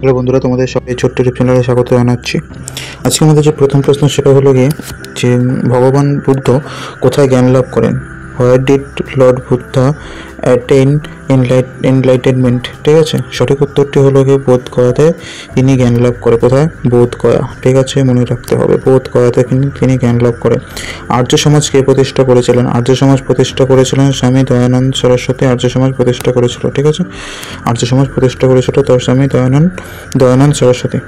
Hello বন্ধুরা, তোমাদের সবাই ছোট্ট টিপ চ্যানেলে স্বাগত জানাচ্ছি। আজকে আমাদের যে প্রথম প্রশ্ন সেটা হলো গিয়ে যে ভগবান বুদ্ধ কোথায় জ্ঞান লাভ করেন? Where did Lord Buddha attain enlightenment? ঠিক আছে, সঠিক উত্তরটি হলো গিয়ে বোধ গয়াতে তিনি জ্ঞান লাভ করে। কোথায়? বোধ গয়া। ঠিক আছে, মনে রাখতে হবে, বোধ গয়াতে তিনি জ্ঞান লাভ করে। আর্য সমাজ কে প্রতিষ্ঠা করেছিলেন? আর্য সমাজ প্রতিষ্ঠা করেছিলেন স্বামী দয়ানন্দ সরস্বতী। আর্য সমাজ প্রতিষ্ঠা করেছিল। ঠিক আছে, আর্য সমাজ প্রতিষ্ঠা করেছিল তার স্বামী দয়ানন্দ সরস্বতী।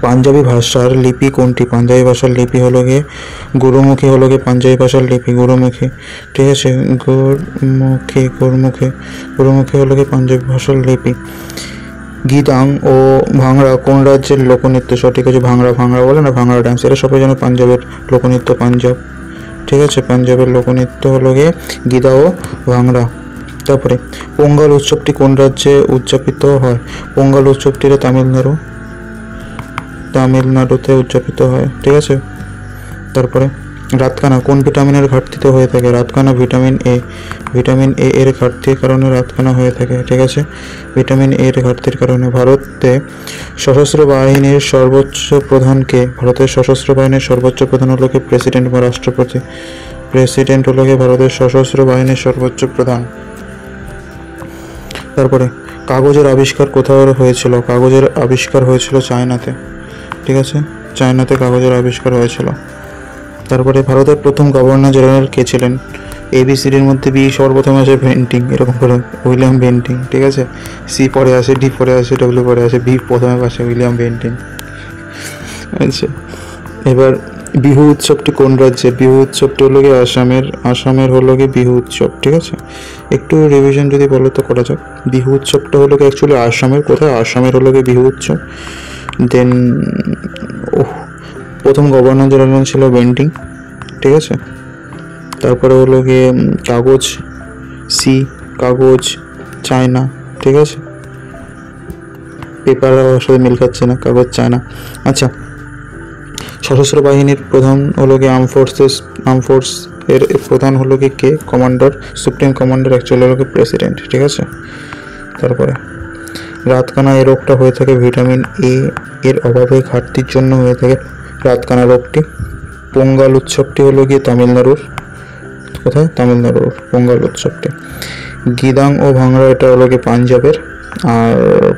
পাঞ্জাবি ভাষার লিপি কোনটি? পাঞ্জাবি ভাষার লিপি হলো গিয়ে গুরুমুখী। হলো গিয়ে পাঞ্জাবি ভাষার লিপি গুরুমুখী। ঠিক আছে, গুরুমুখী হলো গিয়ে পাঞ্জাবি ভাষার লিপি। গিদাং ও ভাংড়া কোন রাজ্যের লোকনৃত্য? সঠিক আছে ভাংড়া। ভাংড়া বলে না, ভাংড়া ডান্স, এটা সবাই জানে পাঞ্জাবের লোকনৃত্য, পাঞ্জাব। ঠিক আছে, পাঞ্জাবের লোকনৃত্য হলো গিয়ে গিদা ও ভাংড়া। তারপরে পোঙ্গল উৎসবটি কোন রাজ্যে উদযাপিত হয়? পোঙ্গল উৎসবটি তামিলনাড়ুতে উদযাপিত হয়। ঠিক আছে, তারপরে রাতকানা কোন ভিটামিনের ঘাটতিতে হয়ে থাকে? রাতকানা ভিটামিন এ এর ঘাটতির কারণে রাতকানা হয়ে থাকে। ঠিক আছে, ভিটামিন এ এর ঘাটতির কারণে। ভারতে সশস্ত্র বাহিনীর সর্বোচ্চ প্রধান কে? ভারতের সশস্ত্র বাহিনীর সর্বোচ্চ প্রধান হলো কি প্রেসিডেন্ট বা রাষ্ট্রপতি। প্রেসিডেন্ট হলো কি ভারতের সশস্ত্র বাহিনীর সর্বোচ্চ প্রধান। তারপরে কাগজের আবিষ্কার কোথাও হয়েছিল? কাগজের আবিষ্কার হয়েছিল চায়নাতে। ঠিক আছে, চায়নাতে কাগজের আবিষ্কার হয়েছিল। তারপরে ভারতের প্রথম গভর্নর জেনারেল কে ছিলেন? এবিসিডির মধ্যে বি সর্বপ্রথম আসে বেন্টিং, এরকম করে উইলিয়াম বেন্টিং। ঠিক আছে, সি পরে আসে, ডি পরে আসে, ডব্লিউ পরে আসে, বি প্রথমে আসে উইলিয়াম বেন্টিং। আচ্ছা, এবার বিহু উৎসবটি কোন রাজ্যের? বিহু উৎসবটি হলো গিয়ে আসামের হলো গিয়ে বিহু উৎসব। ঠিক আছে, একটু রিভিশন যদি বলো তো করা যাক। বিহু উৎসবটা হলো গিয়ে অ্যাকচুয়ালি আসামের। কোথায়? আসামের হলো গিয়ে বিহু উৎসব। দেন প্রথম গভর্নর জেনারেল ছিল বেন্টিং। ঠিক আছে, তারপরে হলো গিয়ে কাগজ, সি কাগজ, চায়না। ঠিক আছে, পেপার সাথে মিল খাচ্ছে না, কাগজ চায়না। আচ্ছা, সশস্ত্র বাহিনীর প্রধান হলো গিয়ে আর্ম ফোর্স এর প্রধান হলো গিয়ে কে? কমান্ডার, সুপ্রিম কমান্ডার অ্যাকচুয়ালি হলো গিয়ে প্রেসিডেন্ট। ঠিক আছে, তারপরে রাতকানা এই রোগটা হয়ে থাকে ভিটামিন এ এর অভাবে ঘাটতির জন্য হয়ে থাকে রাতকানা রোগটি। পোঙ্গল উৎসবটি হলো গিয়ে তামিলনাড়ুর। কোথায়? তামিলনাড়ুর পোঙ্গল উৎসবটি। গিদাং ও ভাংড়া এটা হলো গিয়ে পাঞ্জাবের। আর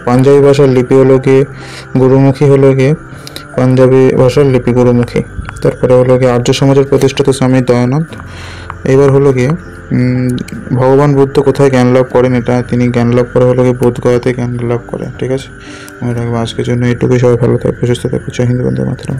পাঞ্জাবি ভাষার লিপি হলো গিয়ে গুরুমুখী। হলো গিয়ে পাঞ্জাবি ভাষার লিপি গুরুমুখী। তারপরে হলো গিয়ে আর্য সমাজের প্রতিষ্ঠাতা স্বামী দয়ানন্দ। এবার হলো গিয়ে ভগবান বুদ্ধ কোথায় জ্ঞান লাভ করেন? এটা তিনি জ্ঞান লাভ করে হলো গিয়ে বোধ গয়াতে জ্ঞান লাভ করে। ঠিক আছে, মনে রাখবো। আজকের জন্য এইটুকুই। সবাই ভালো থাকবে, সুস্থ থাকবে। জয় হিন্দ, বন্দে মাতরম।